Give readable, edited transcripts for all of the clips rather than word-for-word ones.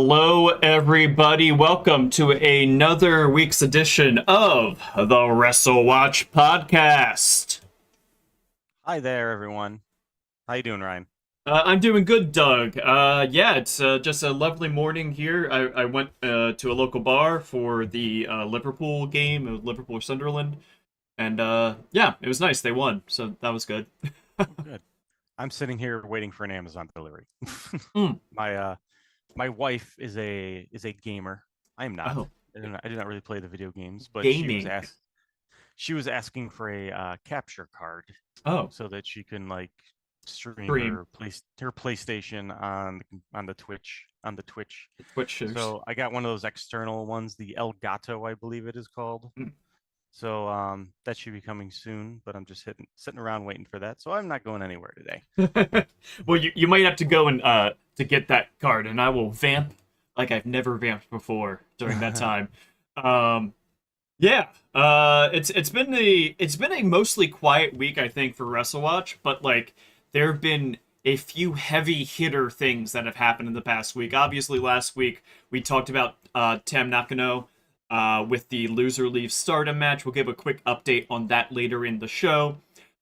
Hello, everybody. Welcome to another week's edition of the WrestleWatch podcast. Hi there, everyone. How you doing, Ryan? I'm doing good, Doug. It's just a lovely morning here. I went to a local bar for the Liverpool game, Liverpool Sunderland, and it was nice. They won, so that was good. Good. I'm sitting here waiting for an Amazon delivery. Mm. My wife is a gamer. I am not. Oh, I do not really play the video games, but gaming. she was asking for a capture card Oh, so that she can stream stream. her PlayStation on the Twitch. Twitch shows. So I got one of those external ones, the Elgato, I believe it is called. Mm. So that should be coming soon, but I'm just sitting around waiting for that. So I'm not going anywhere today. Well, you might have to go and to get that card, and I will vamp like I've never vamped before during that time. It's been a mostly quiet week, I think, for WrestleWatch, but like there have been a few heavy hitter things that have happened in the past week. Obviously, last week we talked about Tam Nakano with the loser leaves Stardom match. We'll give a quick update on that later in the show.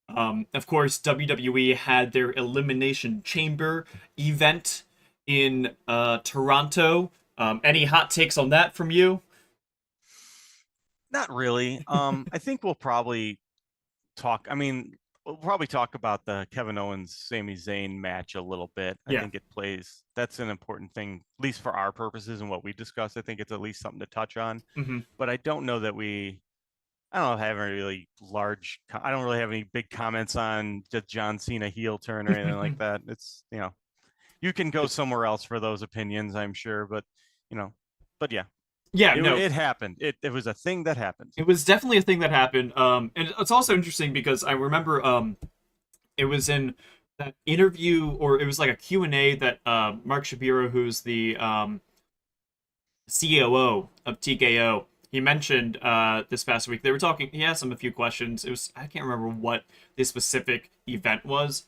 Of course, WWE had their Elimination Chamber event in Toronto. Any hot takes on that from you? Not really. I think we'll probably talk. I mean, we'll probably talk about the Kevin Owens Sami Zayn match a little bit. I Yeah. think it plays. That's an important thing, at least for our purposes and what we discuss. I think it's at least something to touch on. Mm-hmm. But I don't know that I don't have any really I don't really have any big comments on the John Cena heel turn or anything like that. It's, you can go somewhere else for those opinions, I'm sure. But, yeah. Yeah, It happened. It was a thing that happened. It was definitely a thing that happened. And it's also interesting because I remember it was in that interview, or it was like a Q&A that Mark Shapiro, who's the COO of TKO, he mentioned this past week. They were talking, he asked him a few questions. I can't remember what this specific event was.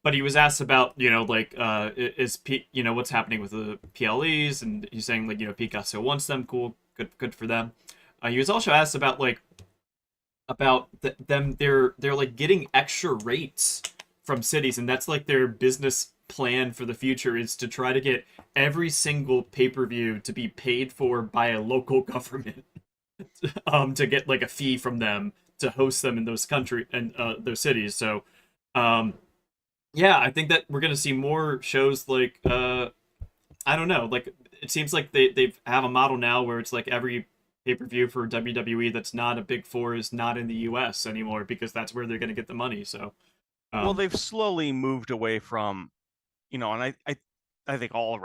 But he was asked about, what's happening with the PLEs, and he's saying, Picasso wants them, cool, good for them. He was also asked about, they're like getting extra rates from cities, and that's like their business plan for the future is to try to get every single pay-per-view to be paid for by a local government, to get like a fee from them to host them in those those cities. So, I think that we're gonna see more shows like I don't know, like it seems like they have a model now where it's like every pay-per-view for WWE that's not a big four is not in the US anymore because that's where they're gonna get the money. So Well, they've slowly moved away from, and I think all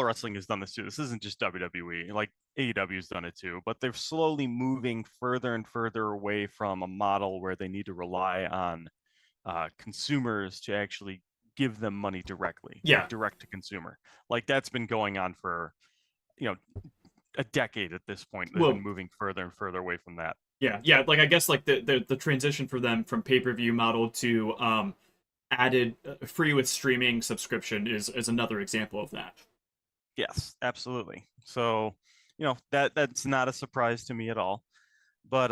wrestling has done this too. This isn't just WWE. Like AEW's done it too, but they're slowly moving further and further away from a model where they need to rely on consumers to actually give them money directly, like direct to consumer. Like that's been going on for, a decade at this point. They've been moving further and further away from that. Yeah. Like I guess like the transition for them from pay-per-view model to added free with streaming subscription is another example of that. Yes, absolutely. So, that's not a surprise to me at all. But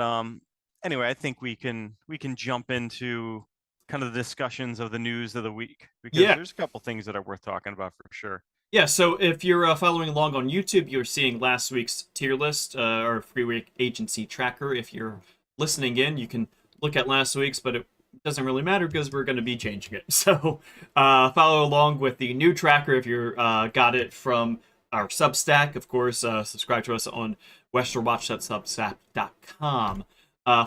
anyway, I think we can jump into kind of the discussions of the news of the week, because there's a couple things that are worth talking about for sure. Yeah, so if you're following along on YouTube, you're seeing last week's tier list, or free week agency tracker. If you're listening in, you can look at last week's, but it doesn't really matter because we're going to be changing it. So follow along with the new tracker if you got it from our Substack. Of course, subscribe to us on WrestleWatch.substack.com.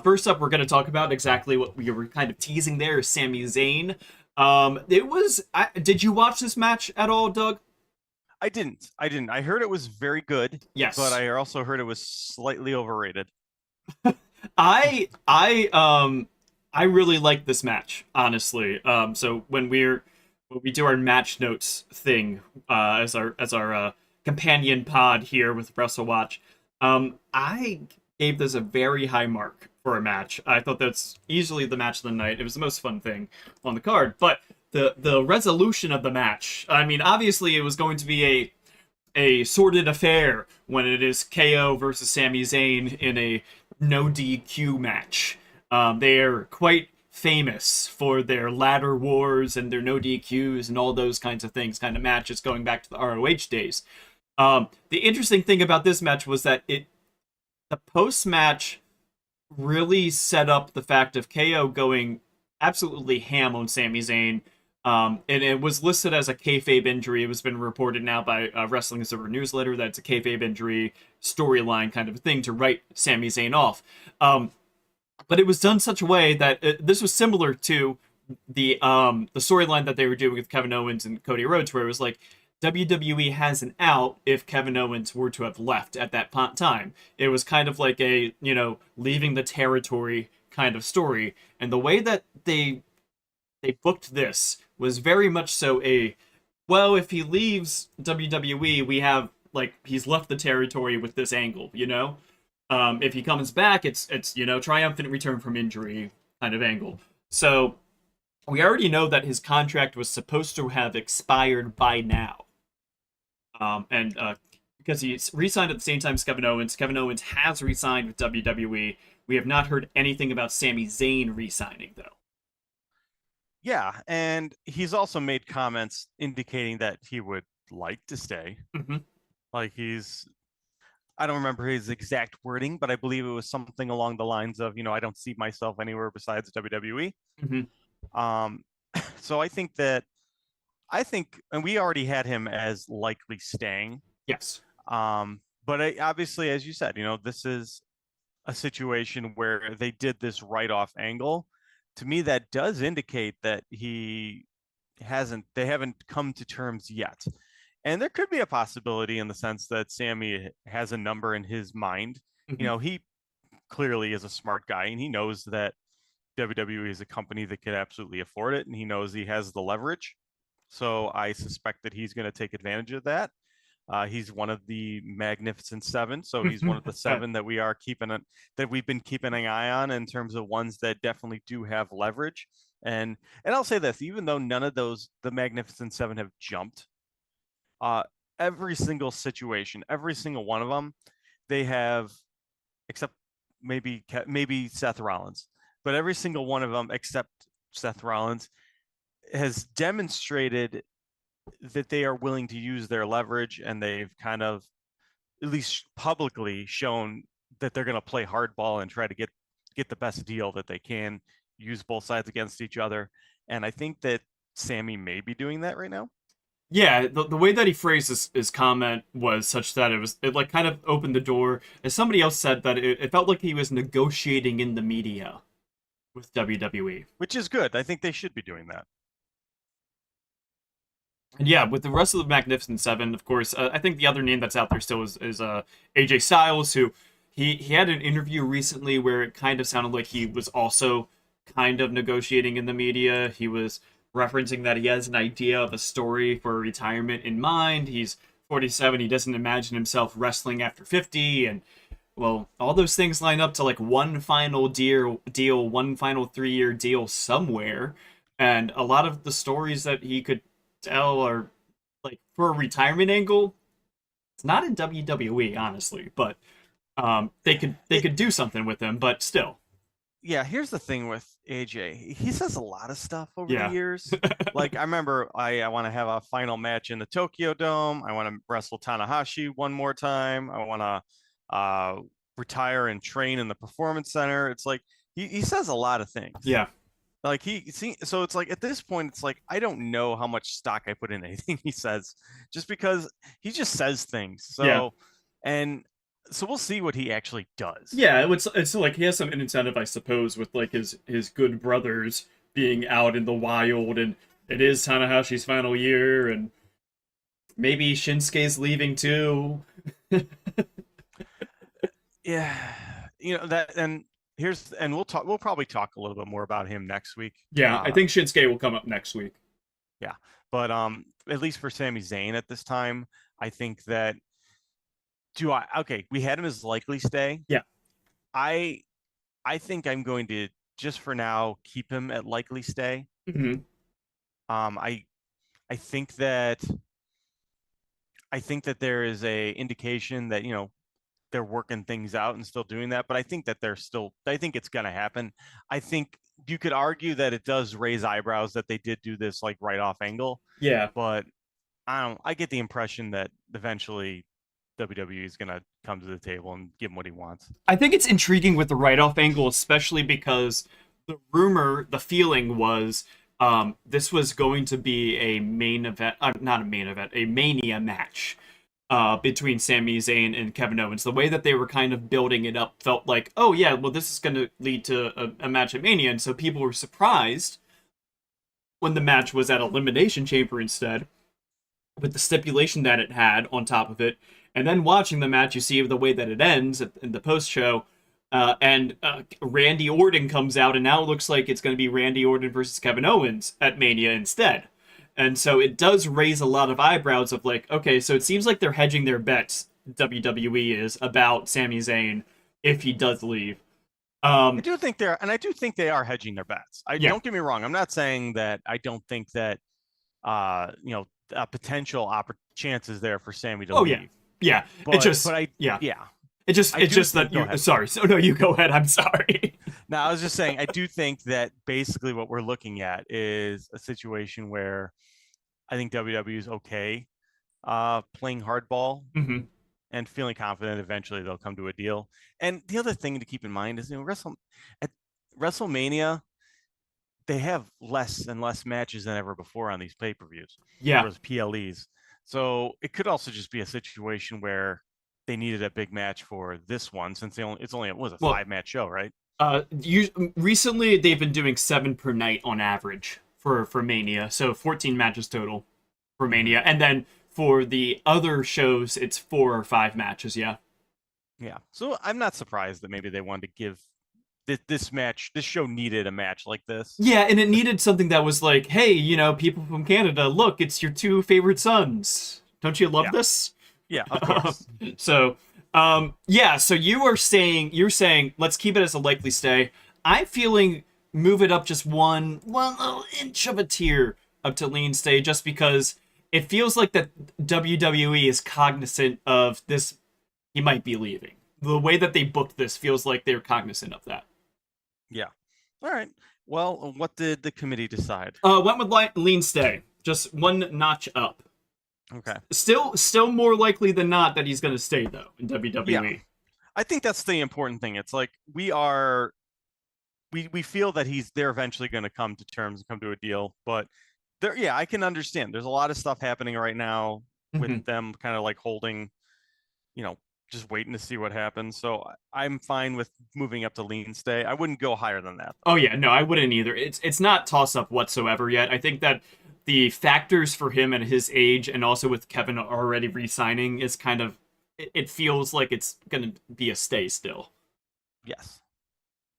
First up, we're going to talk about exactly what we were kind of teasing there, Sami Zayn. Did you watch this match at all, Doug? I didn't. I heard it was very good. Yes. But I also heard it was slightly overrated. I really like this match, honestly. So when we do our match notes thing, as our companion pod here with WrestleWatch, I gave this a very high mark for a match. I thought that's easily the match of the night. It was the most fun thing on the card, but the resolution of the match, I mean, obviously it was going to be a sordid affair when it is KO versus Sami Zayn in a no DQ match. They are quite famous for their ladder wars and their no DQs and all those kinds of things, kind of matches going back to the ROH days. The interesting thing about this match was that the post match really set up the fact of KO going absolutely ham on Sami Zayn. And it was listed as a kayfabe injury. It was been reported now by Wrestling Observer Newsletter that it's a kayfabe injury storyline kind of thing to write Sami Zayn off. But it was done such a way that this was similar to the storyline that they were doing with Kevin Owens and Cody Rhodes, where it was like WWE has an out if Kevin Owens were to have left at that time. It was kind of like a, leaving the territory kind of story. And the way that they booked this was very much so well, if he leaves WWE, we have, like, he's left the territory with this angle, If he comes back, it's triumphant return from injury kind of angle. So we already know that his contract was supposed to have expired by now. And because he's re-signed at the same time as Kevin Owens. Kevin Owens has re-signed with WWE. We have not heard anything about Sami Zayn re-signing, though. Yeah, and he's also made comments indicating that he would like to stay. Mm-hmm. Like I don't remember his exact wording, but I believe it was something along the lines of, I don't see myself anywhere besides WWE. Mm-hmm. So I think, and we already had him as likely staying. Yes. But obviously, as you said, this is a situation where they did this write-off angle. To me, that does indicate that they haven't come to terms yet. And there could be a possibility in the sense that Sami has a number in his mind. Mm-hmm. He clearly is a smart guy, and he knows that WWE is a company that could absolutely afford it, and he knows he has the leverage. So I suspect that he's going to take advantage of that. He's one of the Magnificent Seven, so he's one of the seven that we've been keeping an eye on in terms of ones that definitely do have leverage. And I'll say this: even though none of the Magnificent Seven have jumped, every single situation, every single one of them, they have, except maybe Seth Rollins, but every single one of them except Seth Rollins has demonstrated that they are willing to use their leverage, and they've kind of, at least publicly, shown that they're going to play hardball and try to get the best deal that they can, use both sides against each other. And I think that Sami may be doing that right now. Yeah, the way that he phrased his comment was such that it like kind of opened the door. As somebody else said, that it felt like he was negotiating in the media with WWE. Which is good. I think they should be doing that. And yeah, with the rest of the Magnificent Seven, of course, I think the other name that's out there still is AJ Styles, who he had an interview recently where it kind of sounded like he was also kind of negotiating in the media. He was referencing that he has an idea of a story for retirement in mind. He's 47. He doesn't imagine himself wrestling after 50. And, well, all those things line up to like one final deal, one final 3-year deal somewhere. And a lot of the stories that he could tell are like for a retirement angle. It's not in WWE, honestly, but they could do something with him, but still. Yeah, here's the thing with AJ. He says a lot of stuff over Yeah. the years. Like, I remember I want to have a final match in the Tokyo Dome. I want to wrestle Tanahashi one more time. I want to retire and train in the Performance Center. It's like he says a lot of things. Yeah. Like so it's like at this point, it's like I don't know how much stock I put in anything he says, just because he just says things. So Yeah. And so we'll see what he actually does. Yeah, it's like he has some incentive, I suppose, with like his good brothers being out in the wild, and it is Tanahashi's final year, and maybe Shinsuke's leaving too. Yeah, that, and we'll probably talk a little bit more about him next week. Yeah, I think Shinsuke will come up next week. Yeah, but at least for Sami Zayn at this time, I think that we had him as likely stay. Yeah. I think I'm going to, just for now, keep him at likely stay. Mm-hmm. I think that I think that there is a indication that, they're working things out and still doing that, but I think that I think it's going to happen. I think you could argue that it does raise eyebrows that they did do this like right off angle, Yeah. but I get the impression that eventually WWE is going to come to the table and give him what he wants. I think it's intriguing with the write-off angle, especially because the feeling was this was going to be a main event, not a main event, a Mania match between Sami Zayn and Kevin Owens. The way that they were kind of building it up felt like, oh yeah, well this is going to lead to a match at Mania, and so people were surprised when the match was at Elimination Chamber instead, with the stipulation that it had on top of it. And then watching the match, you see the way that it ends in the post show. And Randy Orton comes out, and now it looks like it's going to be Randy Orton versus Kevin Owens at Mania instead. And so it does raise a lot of eyebrows of like, okay, so it seems like they're hedging their bets, WWE is, about Sami Zayn if he does leave. I do think they are hedging their bets. Yeah. Don't get me wrong. I'm not saying that I don't think that, a potential chances there for Sami to leave. Yeah. But, it just, but I, yeah. yeah. It's just that you. Sorry. So no, you go ahead. I'm sorry. No, I was just saying. I do think that basically what we're looking at is a situation where I think WWE is okay playing hardball and feeling confident eventually they'll come to a deal. And the other thing to keep in mind is, at WrestleMania, they have less and less matches than ever before on these pay-per-views. Yeah. Or PLEs. So it could also just be a situation where they needed a big match for this one, since it's only a 5-match show, right? Recently they've been doing 7 per night on average for Mania, so 14 matches total for Mania, and then for the other shows it's 4 or 5 matches. Yeah. So I'm not surprised that maybe they wanted to give this show needed a match like this. Yeah, and it needed something that was like, hey, people from Canada, look, it's your 2 favorite sons. Don't you love this? Yeah, of course. So you're saying let's keep it as a likely stay. I'm feeling move it up just one little inch of a tier up to lean stay, just because it feels like that WWE is cognizant of this. He might be leaving. The way that they booked this feels like they're cognizant of that. Yeah. All right. Well, what did the committee decide? Went with lean stay, just one notch up. Okay. Still more likely than not that he's going to stay though in WWE. Yeah. I think that's the important thing. It's like we feel that they're eventually going to come to terms and come to a deal, but I can understand. There's a lot of stuff happening right now with them kind of like holding, just waiting to see what happens. So I'm fine with moving up to lean stay. I wouldn't go higher than that. Oh yeah, no, I wouldn't either. It's not toss up whatsoever yet. I think that the factors for him at his age, and also with Kevin already re-signing, is kind of, it feels like it's gonna be a stay still. Yes.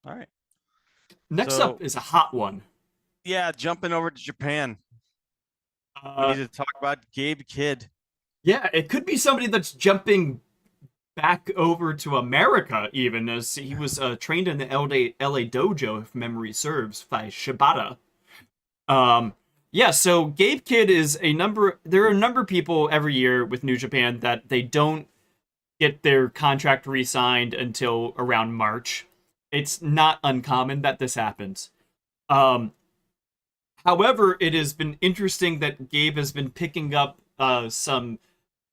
All right. Next up is a hot one. Yeah, jumping over to Japan. We need to talk about Gabe Kidd. Yeah, it could be somebody that's jumping back over to America, even, as he was trained in the LA dojo, if memory serves, by Shibata. Yeah, so Gabe Kidd is there are a number of people every year with New Japan that they don't get their contract re-signed until around March. It's not uncommon that this happens. However, it has been interesting that Gabe has been picking up some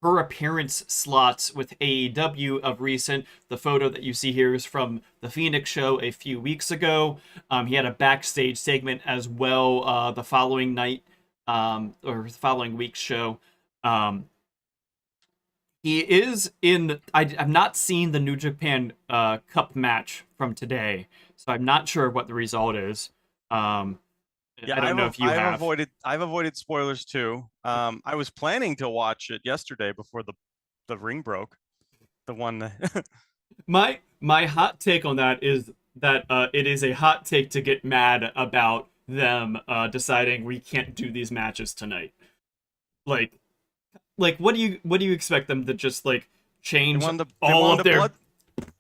per appearance slots with AEW of recent. The photo that you see here is from the Phoenix show a few weeks ago. He had a backstage segment as well the following night, or the following week's show. He is in. I've not seen the New Japan Cup match from today, so I'm not sure what the result is. Yeah, I don't know if you have. I've avoided spoilers too. I was planning to watch it yesterday before the ring broke. The one. My hot take on that is that it is a hot take to get mad about them deciding we can't do these matches tonight. Like what do you expect them to just like change all of their?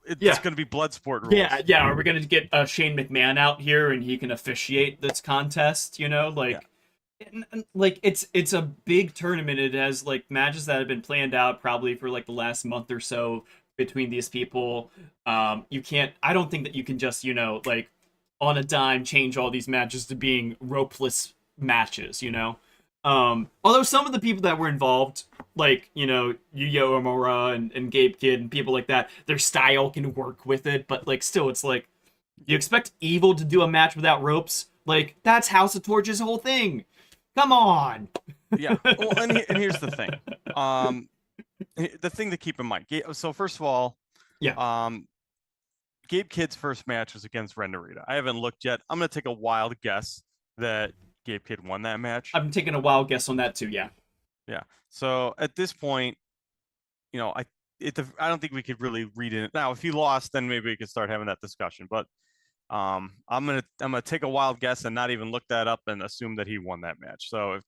It's going to be blood sport rules. Yeah. Are we going to get Shane McMahon out here and he can officiate this contest? like it's a big tournament. It has like matches that have been planned out probably for like the last month or so between these people. You can't. I don't think that you can just like on a dime change all these matches to being ropeless matches. Although some of the people that were involved, like Yuya Uemura and Gabe Kidd and people like that, their style can work with it. But like still, it's like you expect Evil to do a match without ropes. Like that's House of Torch's whole thing. Come on. Yeah. Well, and here's the thing. The thing to keep in mind. So first of all, Yeah. Gabe Kidd's first match was against Ren Narita. I haven't looked yet. I'm gonna take a wild guess that Gabe Kidd won that match. I'm taking a wild guess on that too. Yeah. Yeah. So at this point, I don't think we could really read it. Now, if he lost, then maybe we could start having that discussion. But I'm gonna take a wild guess and not even look that up and assume that he won that match. So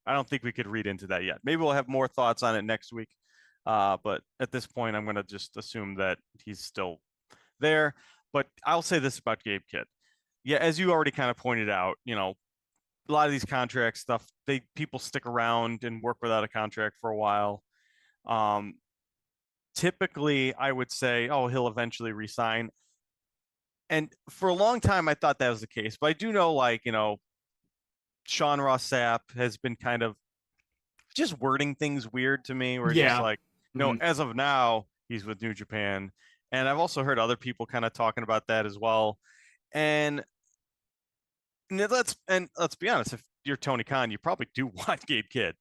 I don't think we could read into that yet. Maybe we'll have more thoughts on it next week. But at this point, I'm gonna just assume that he's still there. But I'll say this about Gabe Kidd. Yeah, as you already kind of pointed out, a lot of these contract stuff, people stick around and work without a contract for a while. Typically, I would say, oh, he'll eventually resign. And for a long time, I thought that was the case. But I do know, Sean Ross Sapp has been kind of just wording things weird to me, where it's just Yeah. like, as of now, he's with New Japan. And I've also heard other people kind of talking about that as well. And let's be honest, if you're Tony Khan, you probably do want Gabe Kidd.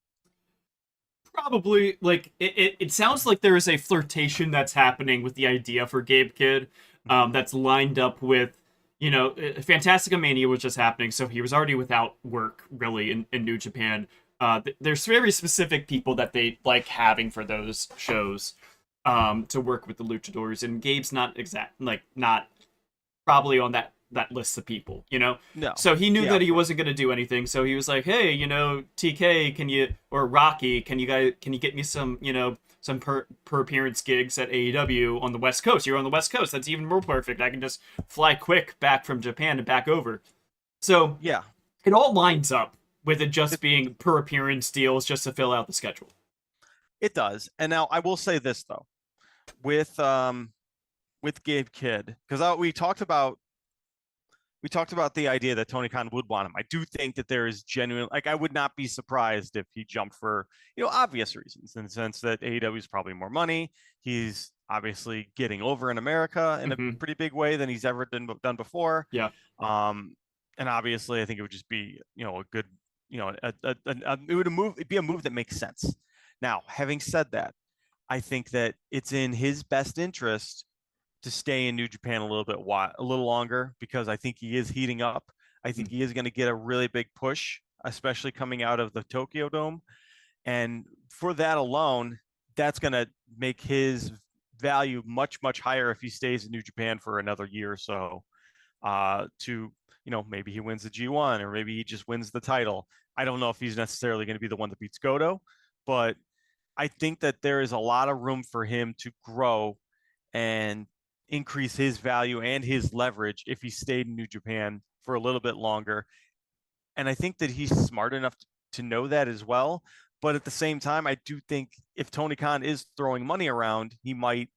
Probably like it sounds like there is a flirtation that's happening with the idea for Gabe Kidd, that's lined up with Fantastica Mania, which is happening, so he was already without work really in New Japan. There's very specific people that they like having for those shows to work with the luchadors, and Gabe's not probably on that list of people. No. So he knew that he wasn't going to do anything. So he was like, "Hey, TK, or Rocky, can you get me some, some per appearance gigs at AEW on the West Coast? You're on the West Coast. That's even more perfect. I can just fly quick back from Japan and back over." So yeah, it all lines up with it just being per appearance deals just to fill out the schedule. It does. And now I will say this though, with Gabe Kidd, because we talked about the idea that Tony Khan would want him. I do think that there is genuine, I would not be surprised if he jumped for, obvious reasons, in the sense that AEW is probably more money. He's obviously getting over in America in a pretty big way than he's ever done before. Yeah. And obviously I think it would just be, a good, it'd be a move that makes sense. Now, having said that, I think that it's in his best interest to stay in New Japan a little longer, because I think he is heating up. I think he is going to get a really big push, especially coming out of the Tokyo Dome. And for that alone, that's going to make his value much, much higher if he stays in New Japan for another year or so. Maybe he wins the G1, or maybe he just wins the title. I don't know if he's necessarily going to be the one that beats Goto, but I think that there is a lot of room for him to grow and increase his value and his leverage if he stayed in New Japan for a little bit longer. And I think that he's smart enough to know that as well. But at the same time, I do think if Tony Khan is throwing money around, he might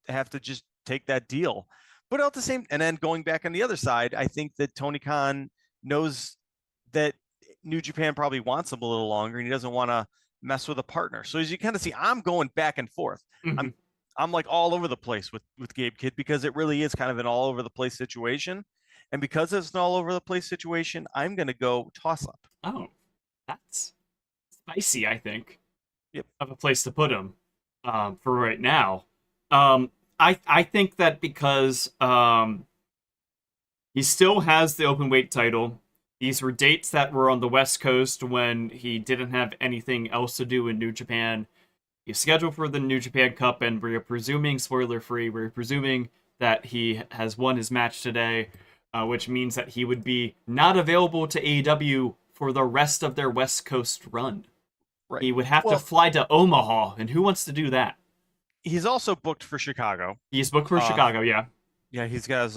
have to just take that deal. But at the same, and then going back on the other side, I think that Tony Khan knows that New Japan probably wants him a little longer, and he doesn't want to mess with a partner. So as you kind of see, I'm going back and forth. I'm like all over the place with Gabe Kidd, because it really is kind of an all over the place situation. And because it's an all over the place situation, I'm going to go toss up. Oh, that's spicy, I think. Yep. Of a place to put him for right now. I think that because he still has the open weight title. These were dates that were on the West Coast when he didn't have anything else to do in New Japan. He's scheduled for the New Japan Cup, and we're presuming, spoiler-free, we're presuming that he has won his match today, which means that he would be not available to AEW for the rest of their West Coast run. Right. He would have to fly to Omaha, and who wants to do that? He's also booked for Chicago. He's booked for Chicago, yeah. Yeah, he's got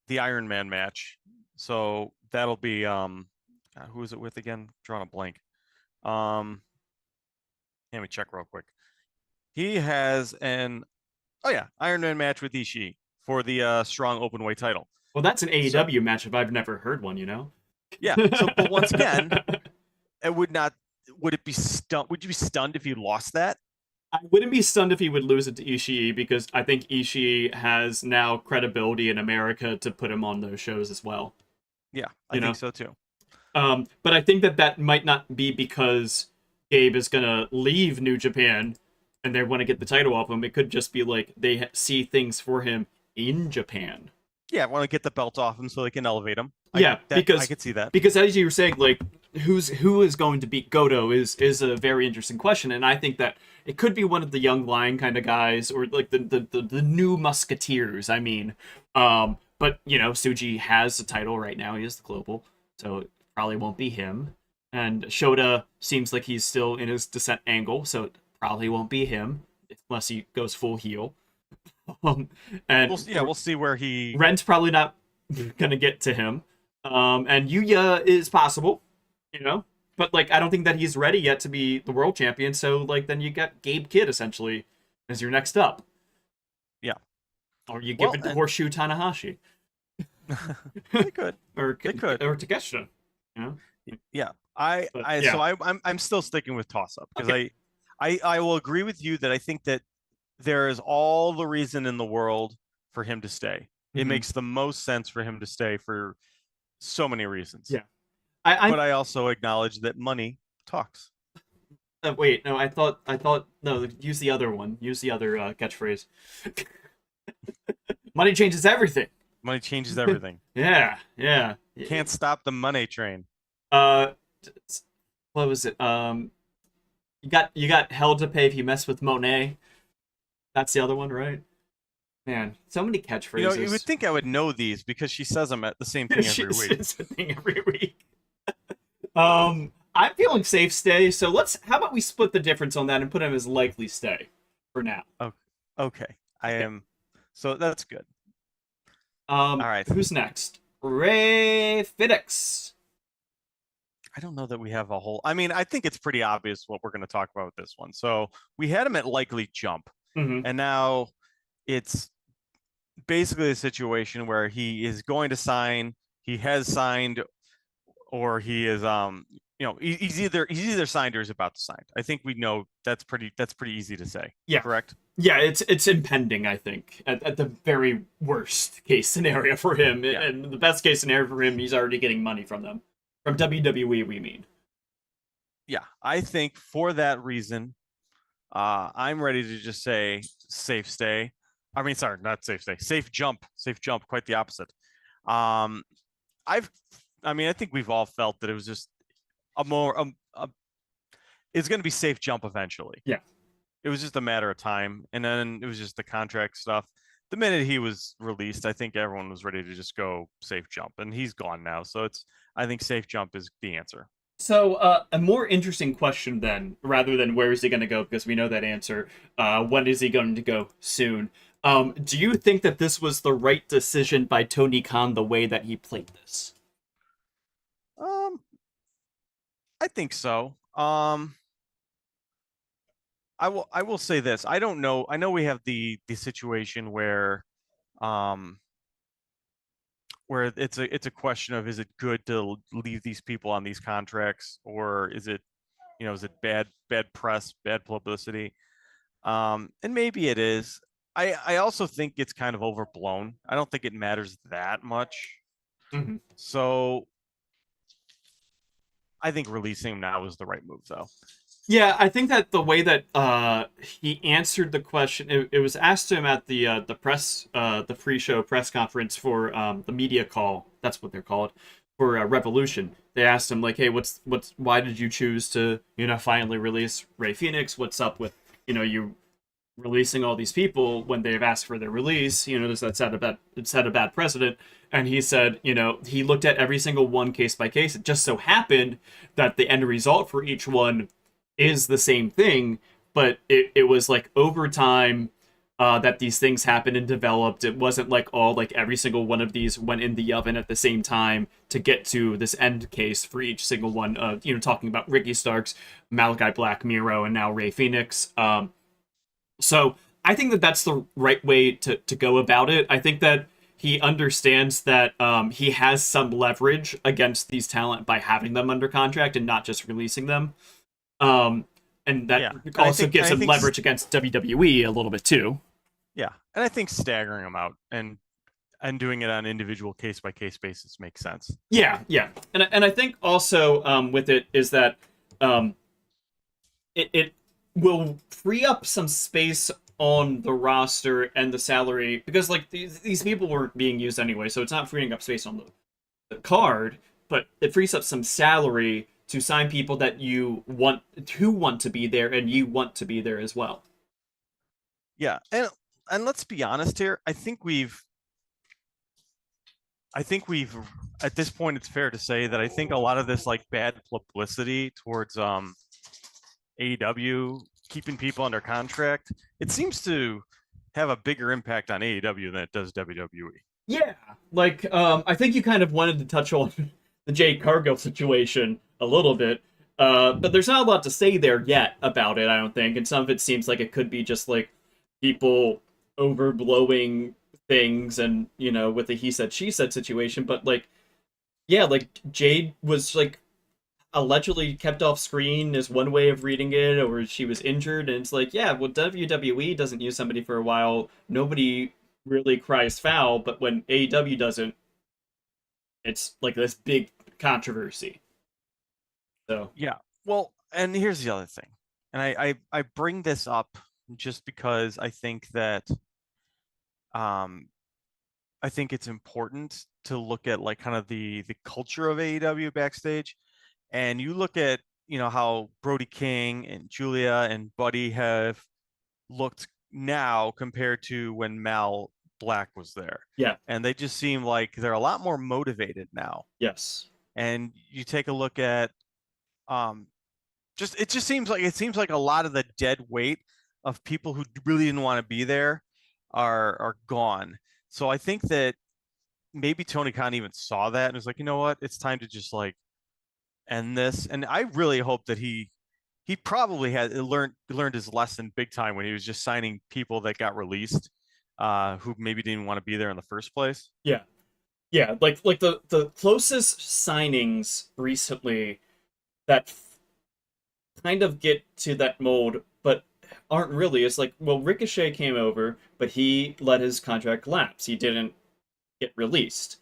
the Iron Man match. So that'll be who is it with again? Drawing a blank. Let me check real quick. He has an Iron Man match with Ishii for the strong openweight title. Well, that's an So AEW match if I've never heard one, you know? yeah. So, but once again, it would not. Would it be stunned? Would you be stunned if you lost that? I wouldn't be stunned if he would lose it to Ishii because I think Ishii has now credibility in America to put him on those shows as well. Yeah, I think so too. But I think that might not be because Gabe is gonna leave New Japan and they want to get the title off him. It could just be like they see things for him in Japan. Yeah, I want to get the belt off him so they can elevate him. Because I could see that. Because as you were saying, like who is going to beat Goto is a very interesting question, and I think that it could be one of the young lion kind of guys or like the new musketeers. I mean, but you know, Tsuji has the title right now. He is the global, so it probably won't be him. And Shota seems like he's still in his descent angle, so it probably won't be him unless he goes full heel. And we'll see where he. Rent's probably not gonna get to him. And Yuya is possible, you know, but like I don't think that he's ready yet to be the world champion. So like then you got Gabe Kidd essentially as your next up. Yeah. Or you give it to Horseshoe Tanahashi. They could. Or they could. Or Takeshita. You know? Yeah. Yeah. So I'm still sticking with toss up because okay. I will agree with you that I think that there is all the reason in the world for him to stay. It makes the most sense for him to stay for so many reasons. Yeah. But I also acknowledge that money talks. Wait, no, I thought no, use the other one. Use the other catchphrase. Money changes everything. Money changes everything. Yeah. Can't stop the money train. What was it? You got hell to pay if you mess with Monet. That's the other one, right? Man, so many catchphrases. You know, you would think I would know these because she says them at the same thing every week. She says the thing every week. I'm feeling safe stay, so how about we split the difference on that and put him as likely stay for now. Okay. I am. So that's good. All right. Who's next? Rey Fenix. I don't know that we have a whole. I mean, I think it's pretty obvious what we're going to talk about with this one. So we had him at likely jump, and now it's basically a situation where he is going to sign, he has signed, or he is he's either signed or he's about to sign. I think we know that's pretty easy to say. Yeah. Correct? Yeah, it's impending, I think, at the very worst case scenario for him. Yeah. And the best case scenario for him, he's already getting money from them. From WWE, we mean. Yeah, I think for that reason, I'm ready to just say safe stay. I mean, sorry, not safe stay. Safe jump. Quite the opposite. I think we've all felt that it was just it's going to be safe jump eventually. Yeah. It was just a matter of time, and then it was just the contract stuff. The minute he was released, I think everyone was ready to just go safe jump, and he's gone now. So I think safe jump is the answer. So a more interesting question then, rather than where is he going to go, because we know that answer. When is he going to go soon? Do you think that this was the right decision by Tony Khan the way that he played this? I think so. I will say this. I don't know. I know we have the situation where it's a question of, is it good to leave these people on these contracts, or is it bad press, bad publicity? And maybe it is. I also think it's kind of overblown. I don't think it matters that much. Mm-hmm. So I think releasing him now is the right move, though. Yeah, I think that the way that he answered the question, it was asked to him at the press, the pre-show press conference for the media call. That's what they're called for Revolution. They asked him like, "Hey, why did you choose to finally release Rey Fenix? What's up with you releasing all these people when they've asked for their release? Does that set a bad precedent?" And he said, he looked at every single one case by case. It just so happened that the end result for each one is the same thing, but it was like over time, that these things happened and developed. It wasn't like all like every single one of these went in the oven at the same time to get to this end case for each single one. Talking about Ricky Starks, Malachi Black, Miro, and now Rey Fenix. So I think that that's the right way to go about it. I think that he understands that he has some leverage against these talent by having them under contract and not just releasing them. And that also gives him leverage against WWE a little bit too. Yeah, and I think staggering them out and doing it on an individual case by case basis makes sense. Yeah, and I think also with it is that it will free up some space on the roster and the salary, because like these people weren't being used anyway, so it's not freeing up space on the card, but it frees up some salary to sign people that you want to be there, and you want to be there as well. Yeah, and let's be honest here. I think we've at this point it's fair to say that I think a lot of this like bad publicity towards AEW keeping people under contract, it seems to have a bigger impact on AEW than it does WWE. Yeah, like I think you kind of wanted to touch on the Jade Cargill situation a little bit, but there's not a lot to say there yet about it, I don't think. And some of it seems like it could be just like people overblowing things, and with the he said she said situation. But like, yeah, like Jade was like allegedly kept off screen is one way of reading it, or she was injured, and it's like, yeah, well, WWE doesn't use somebody for a while, nobody really cries foul, but when AEW doesn't, it's like this big controversy. So yeah, well, and here's the other thing, and I bring this up just because I think that I think it's important to look at like kind of the culture of AEW backstage, and you look at how Brody King and Julia and Buddy have looked now compared to when Mal Black was there. Yeah, and they just seem like they're a lot more motivated now. Yes. And you take a look at it seems like a lot of the dead weight of people who really didn't want to be there are gone. So I think that maybe Tony Khan even saw that and was like, you know what, it's time to just like end this. And I really hope that he probably had learned his lesson big time when he was just signing people that got released, who maybe didn't want to be there in the first place. Yeah. Like the closest signings recently that kind of get to that mold, but aren't really. It's like, well, Ricochet came over, but he let his contract lapse. He didn't get released.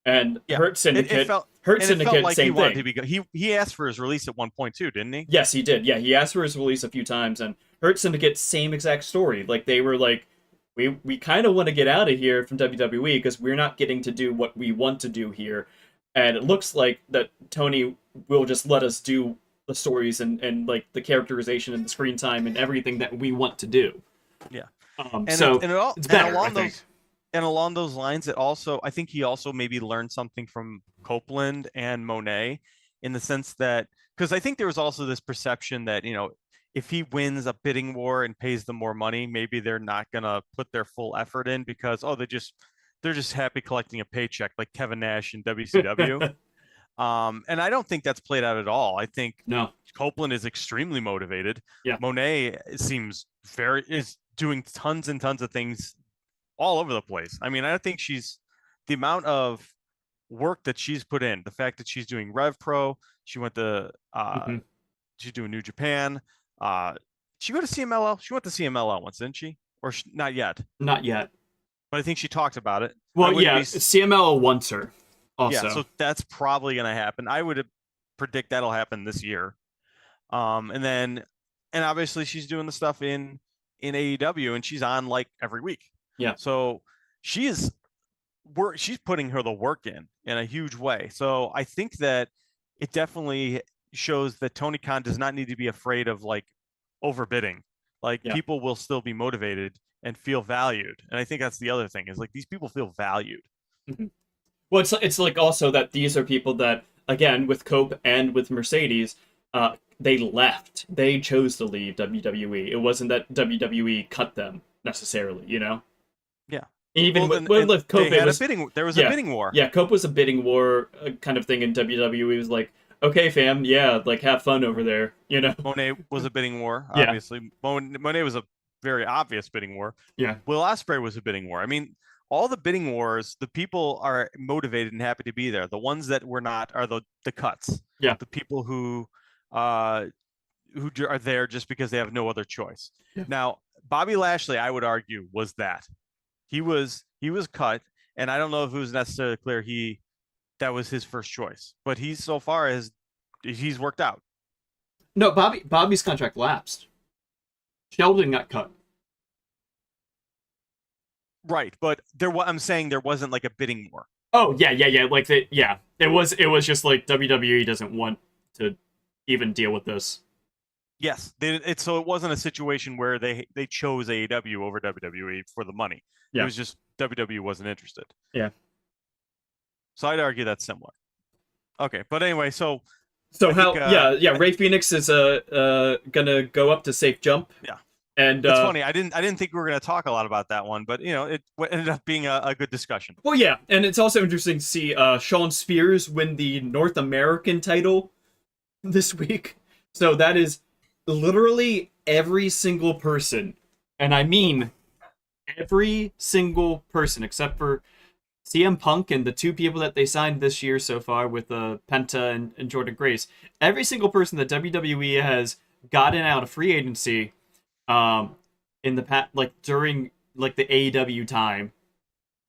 And Hurt Syndicate, like same he thing. To be, he asked for his release at one point too, didn't he? Yes, he did. Yeah, he asked for his release a few times, and Hurt Syndicate, same exact story. Like they were like, we kind of want to get out of here from WWE because we're not getting to do what we want to do here. And it looks like that Tony will just let us do the stories and like the characterization and the screen time and everything that we want to do. Yeah. It's better, I think. And along those lines, I think he also maybe learned something from Copeland and Monet, in the sense that, because I think there was also this perception that, if he wins a bidding war and pays them more money, maybe they're not going to put their full effort in because, they're just happy collecting a paycheck like Kevin Nash in WCW. And I don't think that's played out at all. I think Copeland is extremely motivated. Yeah. Monet is doing tons and tons of things all over the place. I mean, I think the amount of work that she's put in, the fact that she's doing Rev Pro, she went to she's doing New Japan. She go to CMLL? She went to CMLL once, didn't she? Or not yet? Not yet. But I think she talked about it. Well, yeah, CMLL wants her also. Yeah, so that's probably going to happen. I would predict that'll happen this year. And obviously she's doing the stuff in AEW, and she's on like every week. Yeah. So she's putting the work in a huge way. So I think that it definitely shows that Tony Khan does not need to be afraid of like overbidding. Like people will still be motivated and feel valued. And I think that's the other thing, is like these people feel valued. Mm-hmm. Well, it's like also that these are people that, again, with Cope and with Mercedes, they left. They chose to leave WWE. It wasn't that WWE cut them necessarily, you know. Yeah. Even Well, with they Cope, it had was there was a yeah, bidding war. yeah. Cope was a bidding war kind of thing in WWE. It was like, okay, fam, yeah, like have fun over there, you know. Monet was a bidding war, Yeah, obviously. Monet was a very obvious bidding war. yeah, Will Ospreay was a bidding war. I mean, all the bidding wars, the people are motivated and happy to be there. The ones that were not are the cuts. yeah, The people uh are there just because they have no other choice. yeah. Now, Bobby Lashley, I would argue, was that. He was cut, and I don't know if it was necessarily clear that was his first choice, but he's so far as he's worked out. No, Bobby's contract lapsed. Sheldon got cut. Right, but I'm saying there wasn't like a bidding war. Oh yeah, yeah, yeah. Like yeah. It was just like WWE doesn't want to even deal with this. Yes, so it wasn't a situation where they chose AEW over WWE for the money. It Yeah, was just WWE wasn't interested. yeah. So I'd argue that's similar. Okay, but anyway, so So I think how? Yeah, yeah. Ray Phoenix is gonna go up to safe jump, yeah. and It's funny. I didn't think we were going to talk a lot about that one, but it ended up being a good discussion. well, yeah, and it's also interesting to see Sean Spears win the North American title this week. So that is literally every single person, and I mean every single person except for CM Punk and the two people that they signed this year so far with Penta and Jordan Grace. Every single person that WWE has gotten out of free agency, in the past, like during like the AEW time,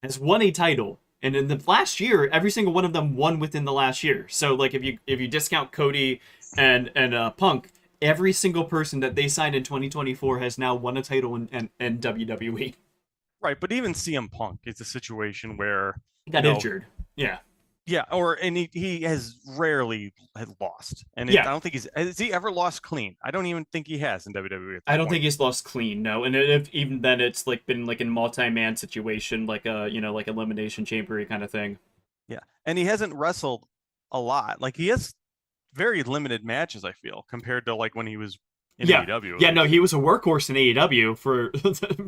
has won a title. And in the last year, every single one of them won within the last year. So like if you discount Cody and Punk, every single person that they signed in 2024 has now won a title in WWE. Right, but even CM Punk is a situation where He got injured. Yeah. Yeah, and he has rarely had lost, and Yeah. I don't think has he ever lost clean. I don't even think he has in WWE. At this I don't point. think he's lost clean, no. And if even then, it's like been like in multi-man situation, like a like elimination chamber kind of thing. Yeah, and he hasn't wrestled a lot. Like he has very limited matches. I feel compared to like when he was in Yeah, AEW. yeah, no, he was a workhorse in AEW for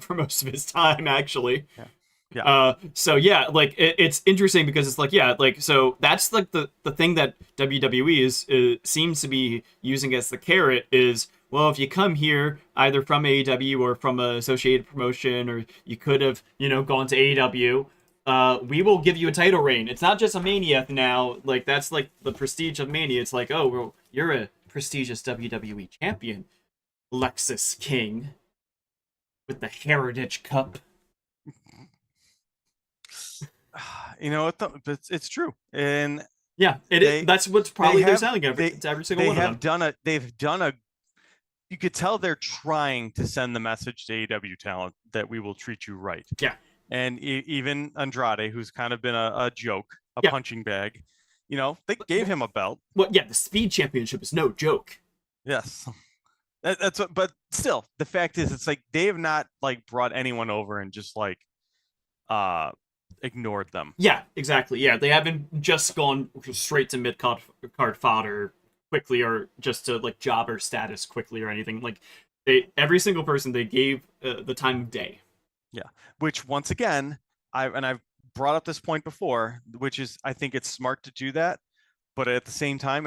for most of his time, actually. Yeah. Yeah. So yeah, like it's interesting because it's like yeah, like so that's like the thing that WWE is seems to be using as the carrot is well, if you come here either from AEW or from an associated promotion, or you could have gone to AEW, we will give you a title reign. It's not just a Mania now. Like that's like the prestige of Mania. It's like oh, well, you're a prestigious WWE champion, Lexus King, with the Heritage Cup. It's true, and yeah, that's what's probably they're selling to every single one of them. They've done a. You could tell they're trying to send the message to AEW talent that we will treat you right. Yeah, and even Andrade, who's kind of been a joke, a punching bag, they gave him a belt. Well, yeah, the Speed Championship is no joke. Yes. That's what, but still, the fact is, it's like they have not like brought anyone over and just like ignored them. Yeah, exactly. Yeah, they haven't just gone straight to mid card fodder quickly, or just to like jobber status quickly, or anything. Like every single person they gave the time of day. Yeah, which once again, I've brought up this point before, which is I think it's smart to do that. But at the same time,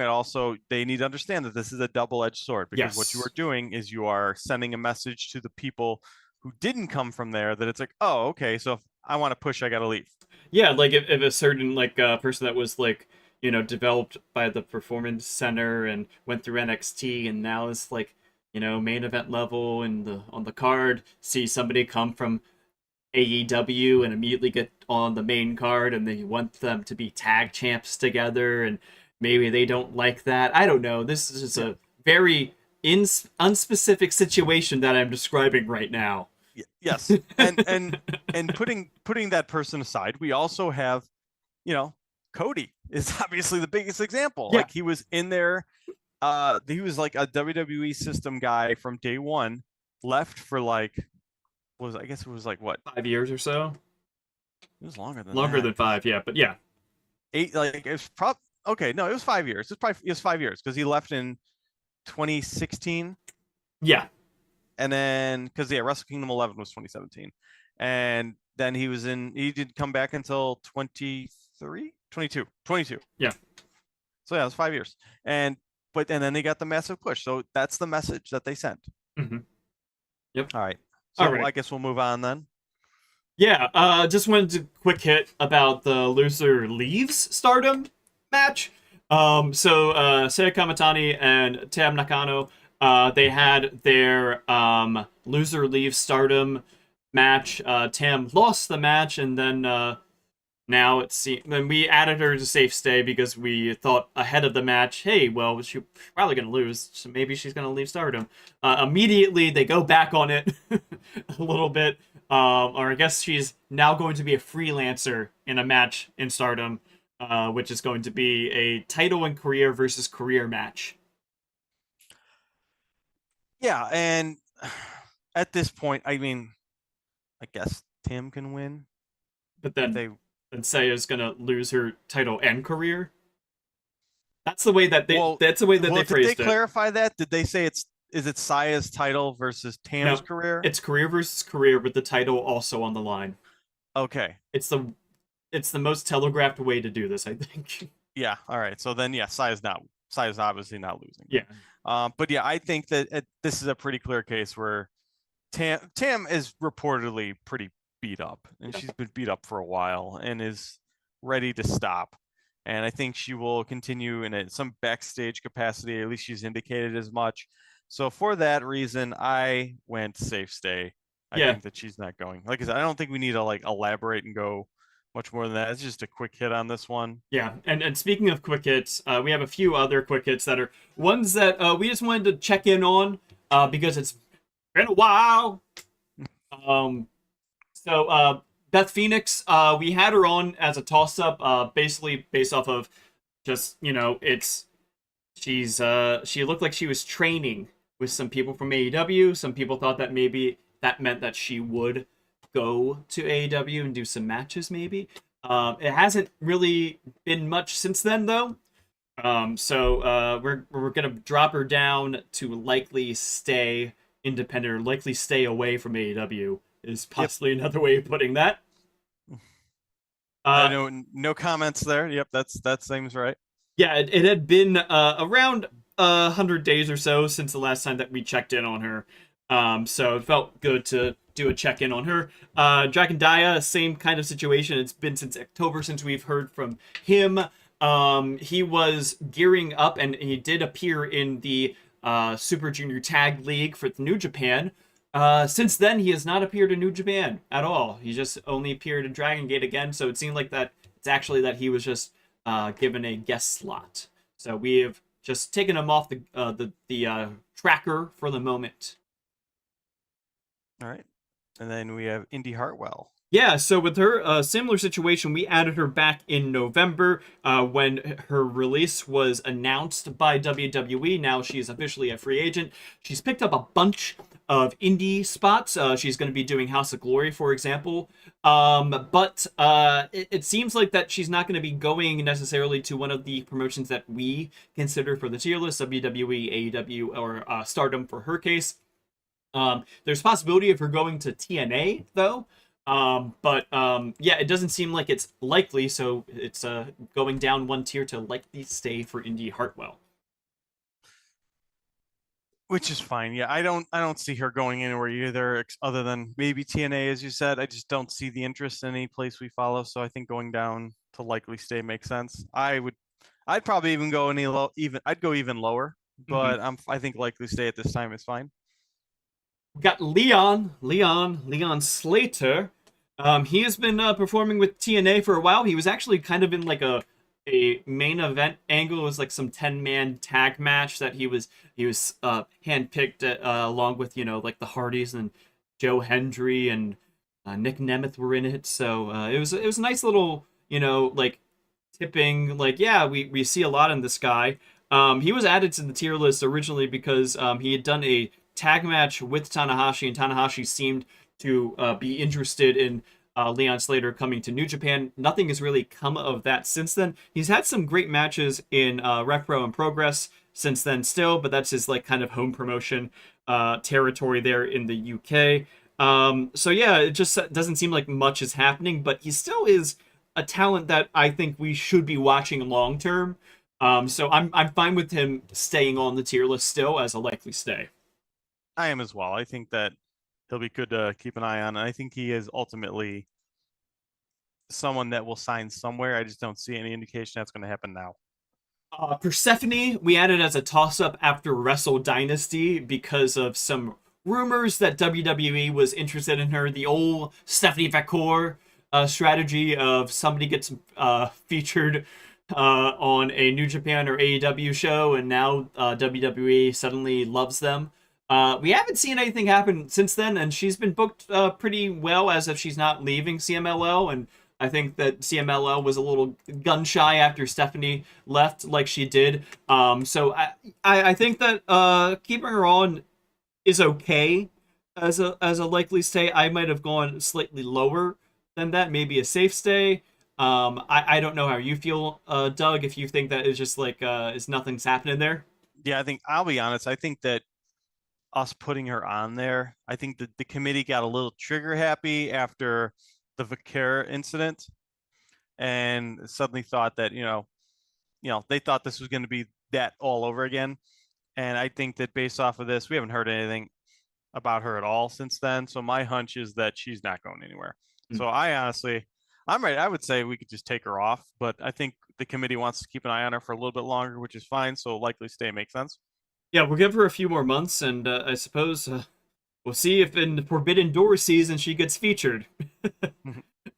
they need to understand that this is a double-edged sword, because what you are doing is you are sending a message to the people who didn't come from there that it's like, oh, okay, so if I want to push, I got to leave. Yeah, like if a certain like person that was like developed by the Performance Center and went through NXT and now is like main event level and on the card, see somebody come from AEW and immediately get on the main card, and they want them to be tag champs together, and maybe they don't like that. I don't know. This is just a very unspecific situation that I'm describing right now. Yes, and putting that person aside, we also have, Cody is obviously the biggest example. Yeah. Like he was in there, he was like a WWE system guy from day one, left for like. I guess it was like what 5 years or so. It was longer than 5, yeah, but yeah, 8. Like it was okay. No, it was 5 years. It was 5 years because he left in 2016. Yeah, and then because Wrestle Kingdom 11 was 2017, and then he did come back until 23, 22, 22. Yeah. So yeah, it was 5 years, and then they got the massive push. So that's the message that they sent. Mm-hmm. Yep. All right. All So right. I guess we'll move on then. Yeah, just wanted to quick hit about the loser leaves Stardom match. Saya Kamitani and Tam Nakano, they had their loser leaves Stardom match. Tam lost the match, and then now then we added her to safe stay because we thought ahead of the match, hey, well, she's probably gonna lose, so maybe she's gonna leave Stardom. Immediately they go back on it a little bit, or I guess she's now going to be a freelancer in a match in Stardom, which is going to be a title and career versus career match. Yeah, and at this point, I mean, I guess Tim can win. But If then they Saya's gonna lose her title and career. That's the way that they. well, That's the way that they did they phrased it. clarify that? Did they say is it Saya's title versus Tam's No, career? it's career versus career with the title also on the line. Okay. It's the most telegraphed way to do this, I think. Yeah. All right. So then, yeah, Saya's obviously not losing. Yeah. But yeah, I think that this is a pretty clear case where Tam is reportedly pretty beat up, and she's been beat up for a while and is ready to stop. And I think she will continue in some backstage capacity. At least she's indicated as much. So for that reason, I went safe stay. I Yeah. think that she's not going. Like I said, I don't think we need to like elaborate and go much more than that. It's just a quick hit on this one. Yeah, and speaking of quick hits, we have a few other quick hits that are ones that we just wanted to check in on because it's been a while. Beth Phoenix, we had her on as a toss-up, basically based off of just, she looked like she was training with some people from AEW. Some people thought that maybe that meant that she would go to AEW and do some matches, maybe. It hasn't really been much since then, though. We're gonna drop her down to likely stay independent or likely stay away from AEW is possibly another way of putting that. I know no comments there. Yep, that seems right. Yeah, it had been around 100 days or so since the last time that we checked in on her. So it felt good to do a check-in on her. Dragon Dia, same kind of situation. It's been since October since we've heard from him. He was gearing up and he did appear in the Super Junior Tag League for New Japan. Since then, he has not appeared in New Japan at all. He just only appeared in Dragon Gate again, so it seemed like that it's actually that he was just given a guest slot. So we have just taken him off the tracker for the moment. All right. And then we have Indi Hartwell. Yeah, so with her, similar situation, we added her back in November when her release was announced by WWE. Now she's officially a free agent. She's picked up a bunch of indie spots. She's going to be doing House of Glory, for example. But it seems like that she's not going to be going necessarily to one of the promotions that we consider for the tier list, WWE, AEW, or Stardom for her case. There's possibility of her going to TNA, though. Yeah, it doesn't seem like it's likely, so it's going down one tier to likely stay for Indi Hartwell. Which is fine. Yeah, I don't see her going anywhere either, other than maybe TNA, as you said. I just don't see the interest in any place we follow. So I think going down to likely stay makes sense. I'd probably even go I'd go even lower, but I think likely stay at this time is fine. We got Leon Slater. He has been performing with TNA for a while. He was actually kind of in like a main event angle. It was like some 10-man tag match that he was handpicked along with like the Hardys and Joe Hendry and Nick Nemeth were in it. So it was a nice little like tipping. Like we see a lot in this guy. He was added to the tier list originally because he had done a tag match with Tanahashi, and Tanahashi seemed to be interested in Leon Slater coming to New Japan. Nothing has really come of that since then. He's had some great matches in Rev Pro and Progress since then still, but that's his like kind of home promotion. territory there in the UK. So yeah, it just doesn't seem like much is happening, but he still is a talent that I think we should be watching long term. So I'm fine with him staying on the tier list still as a likely stay. I am as well. I think that he'll be good to keep an eye on. And I think he is ultimately someone that will sign somewhere. I just don't see any indication that's going to happen now. Persephone, we added as a toss up after Wrestle Dynasty because of some rumors that WWE was interested in her. The old Stephanie Vacor strategy of somebody gets featured on a New Japan or AEW show, and now WWE suddenly loves them. We haven't seen anything happen since then, and she's been booked pretty well as if she's not leaving CMLL. And I think that CMLL was a little gun shy after Stephanie left, like she did. So I think that keeping her on is okay as a likely stay. I might have gone slightly lower than that, maybe a safe stay. I don't know how you feel, Doug. If you think that is just like is nothing's happening there. Yeah, I think I'll be honest. I think that us putting her on there, I think that the committee got a little trigger happy after the Vicar incident and suddenly thought that, they thought this was going to be that all over again. And I think that based off of this, we haven't heard anything about her at all since then. So my hunch is that she's not going anywhere. Mm. So I'm ready. I would say we could just take her off, but I think the committee wants to keep an eye on her for a little bit longer, which is fine. So likely stay makes sense. Yeah, we'll give her a few more months, and I suppose we'll see if in the Forbidden Door season she gets featured.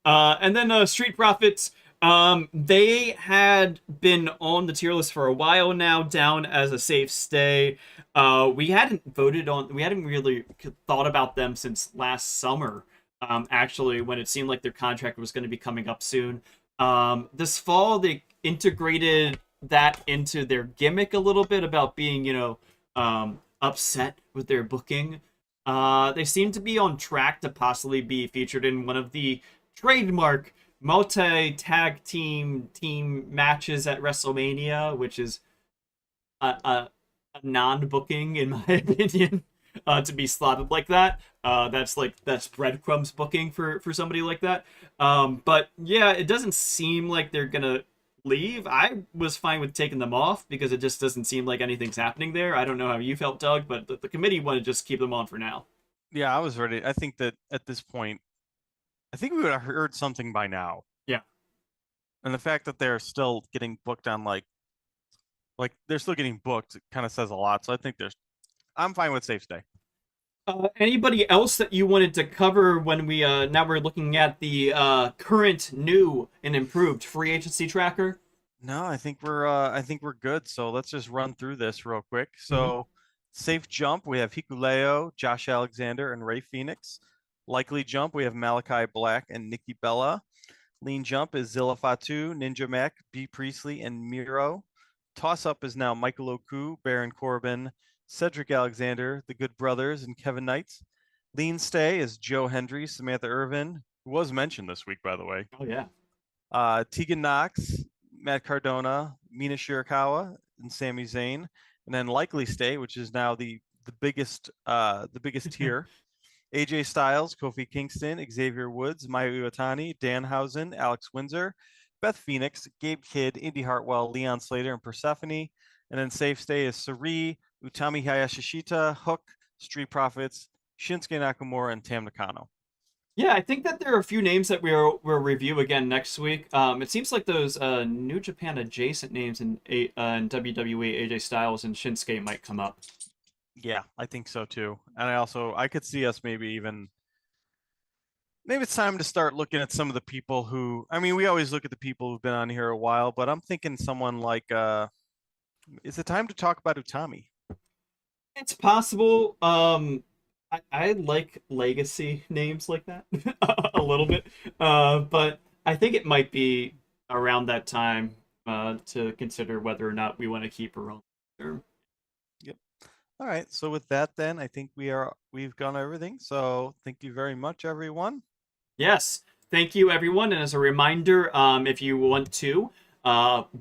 And then Street Profits, they had been on the tier list for a while now, down as a safe stay. We hadn't really thought about them since last summer, actually, when it seemed like their contract was going to be coming up soon. This fall, they integrated that into their gimmick a little bit about being, upset with their booking. They seem to be on track to possibly be featured in one of the trademark multi-tag team matches at WrestleMania, which is a non-booking in my opinion, to be slotted like that. That's breadcrumbs booking for somebody like that. But yeah, it doesn't seem like they're gonna leave. I was fine with taking them off because it just doesn't seem like anything's happening there. I don't know how you felt, Doug, but the committee wanted to just keep them on for now. Yeah, I was ready. I think that at this point, I think we would have heard something by now. Yeah. And the fact that they're still getting booked on like they're still getting booked kind of says a lot. So I think I'm fine with safe stay. Anybody else that you wanted to cover when we now we're looking at the current, new, and improved free agency tracker? No, I think we're good. So let's just run through this real quick. So safe jump, we have Hikuleo, Josh Alexander, and Rey Fenix. Likely jump, we have Malachi Black and Nikki Bella. Lean jump is Zilla Fatu, Ninja Mac, B Priestley, and Miro. Toss up is now Michael Oku, Baron Corbin, Cedric Alexander, the Good Brothers, and Kevin Knight. Lean stay is Joe Hendry, Samantha Irvin, who was mentioned this week, by the way. Oh yeah. Tegan Knox, Matt Cardona, Mina Shirakawa, and Sami Zayn. And then likely stay, which is now the biggest tier. AJ Styles, Kofi Kingston, Xavier Woods, Mayu Iwatani, Danhausen, Alex Windsor, Beth Phoenix, Gabe Kidd, Indi Hartwell, Leon Slater, and Persephone. And then safe stay is Sari, Utami Hayashishita, Hook, Street Profits, Shinsuke Nakamura, and Tam Nakano. Yeah, I think that there are a few names that we'll review again next week. It seems like those New Japan adjacent names in WWE, AJ Styles and Shinsuke might come up. Yeah, I think so too. And I could see us maybe it's time to start looking at some of the people who, I mean, we always look at the people who've been on here a while, but I'm thinking someone like is it time to talk about Utami? It's possible. I like legacy names like that a little bit. But I think it might be around that time to consider whether or not we want to keep her on term. Yep. All right. So with that, then I think we've gone everything. So thank you very much, everyone. Yes. Thank you, everyone. And as a reminder, if you want to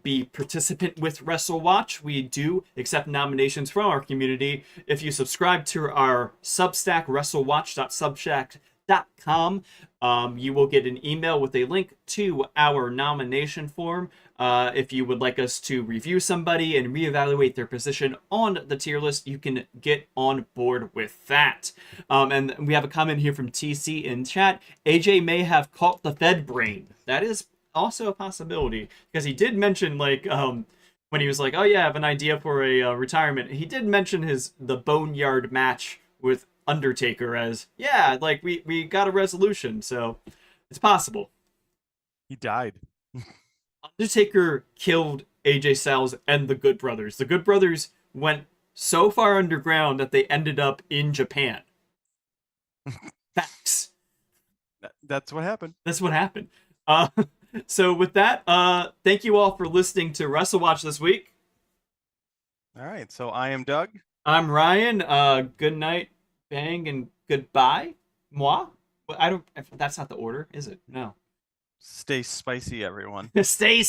be participant with WrestleWatch. We do accept nominations from our community. If you subscribe to our Substack, WrestleWatch.substack.com, you will get an email with a link to our nomination form. If you would like us to review somebody and reevaluate their position on the tier list, you can get on board with that. And we have a comment here from TC in chat. AJ may have caught the Fed brain. That is also a possibility, because he did mention, like, when he was like, oh yeah, I have an idea for a retirement, he did mention the Boneyard match with Undertaker as, yeah, like, we got a resolution, so it's possible. He died. Undertaker killed AJ Styles and the Good Brothers. The Good Brothers went so far underground that they ended up in Japan. Facts. That's what happened. That's what happened. So with that, thank you all for listening to WrestleWatch this week. All right, so I am Doug. I'm Ryan. Good night, bang, and goodbye. Moi? I don't. That's not the order, is it? No. Stay spicy, everyone. Stay